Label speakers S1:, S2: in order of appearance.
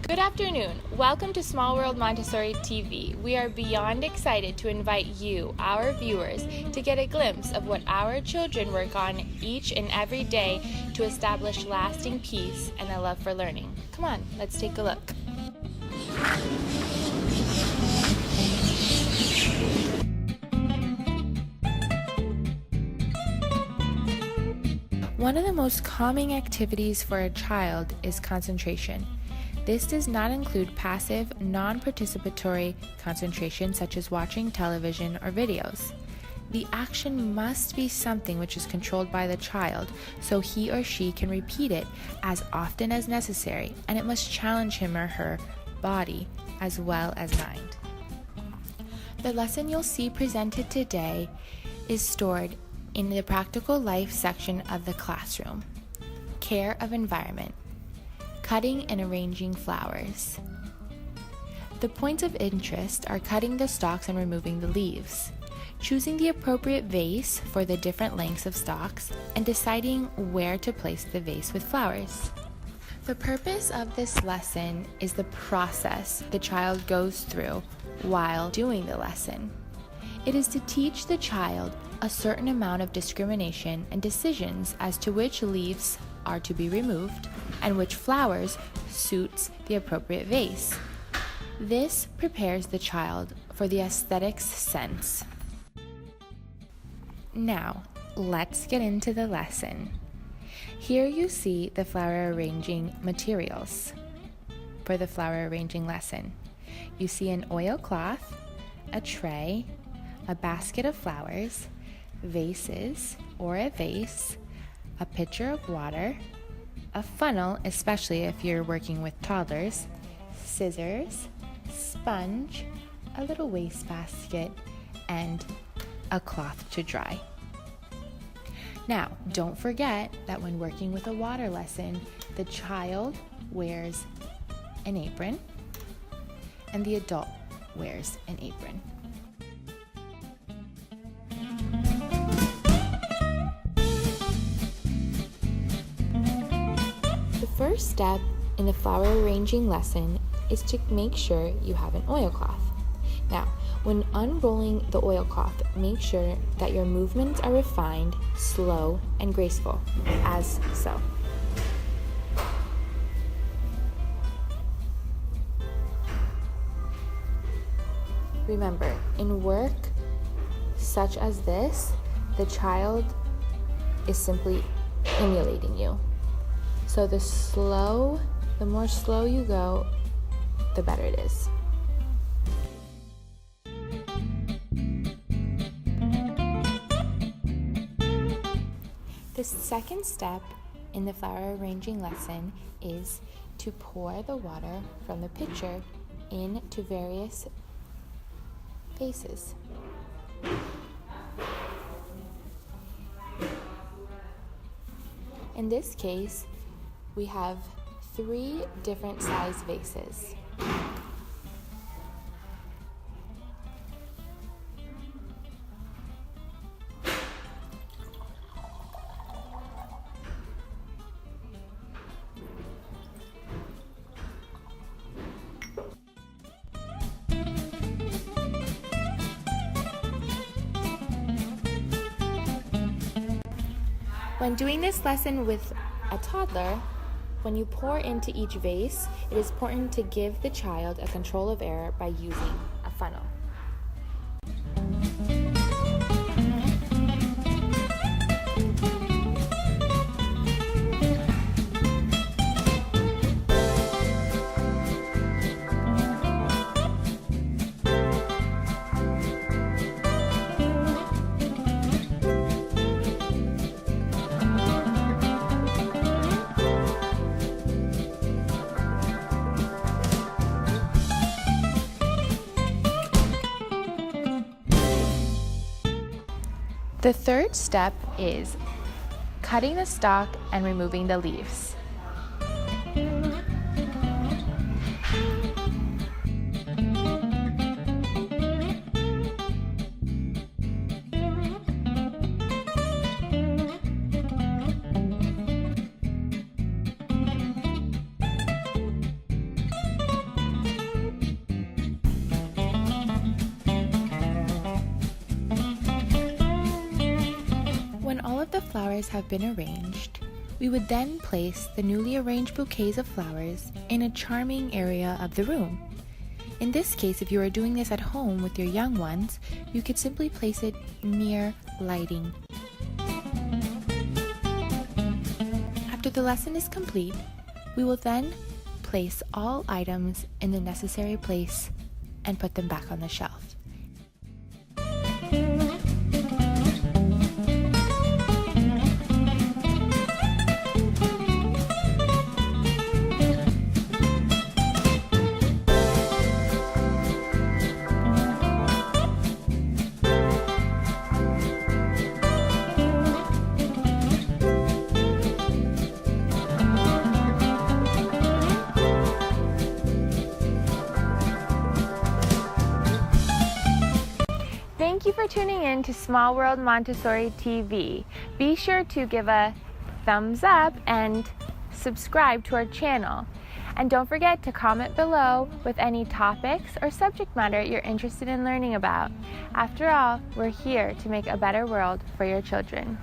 S1: Good afternoon. Welcome to Small World Montessori TV. We are beyond excited to invite you, our viewers, to get a glimpse of what our children work on each and every day to establish lasting peace and a love for learning. Come on, let's take a look. One of the most calming activities for a child is concentration. This does not include passive, non-participatory concentration such as watching television or videos. The action must be something which is controlled by the child, so he or she can repeat it as often as necessary, and it must challenge him or her body as well as mind. The lesson you'll see presented today is stored in the practical life section of the classroom. Care of environment. Cutting and arranging flowers. The points of interest are cutting the stalks and removing the leaves, choosing the appropriate vase for the different lengths of stalks, and deciding where to place the vase with flowers. The purpose of this lesson is the process the child goes through while doing the lesson. It is to teach the child a certain amount of discrimination and decisions as to which leaves are to be removed and which flowers suits the appropriate vase. This prepares the child for the aesthetics sense. Now, let's get into the lesson. Here you see the flower arranging materials for the flower arranging lesson. You see an oilcloth, a tray, a basket of flowers, vases or a vase, a pitcher of water, a funnel, especially if you're working with toddlers, scissors, sponge, a little wastebasket, and a cloth to dry. Now, don't forget that when working with a water lesson, the child wears an apron and the adult wears an apron. The first step in the flower arranging lesson is to make sure you have an oilcloth. Now, when unrolling the oilcloth, make sure that your movements are refined, slow, and graceful, as so. Remember, in work such as this, the child is simply emulating you. So the more slow you go, the better it is. The second step in the flower arranging lesson is to pour the water from the pitcher into various vases. In this case, we have 3 different size vases. When doing this lesson with a toddler, when you pour into each vase, it is important to give the child a control of error by using a funnel. The third step is cutting the stalk and removing the leaves. flowers have been arranged, we would then place the newly arranged bouquets of flowers in a charming area of the room. In this case, if you are doing this at home with your young ones, you could simply place it near lighting. After the lesson is complete, we will then place all items in the necessary place and put them back on the shelf. Thank you for tuning in to Small World Montessori TV. Be sure to give a thumbs up and subscribe to our channel. And don't forget to comment below with any topics or subject matter you're interested in learning about. After all, we're here to make a better world for your children.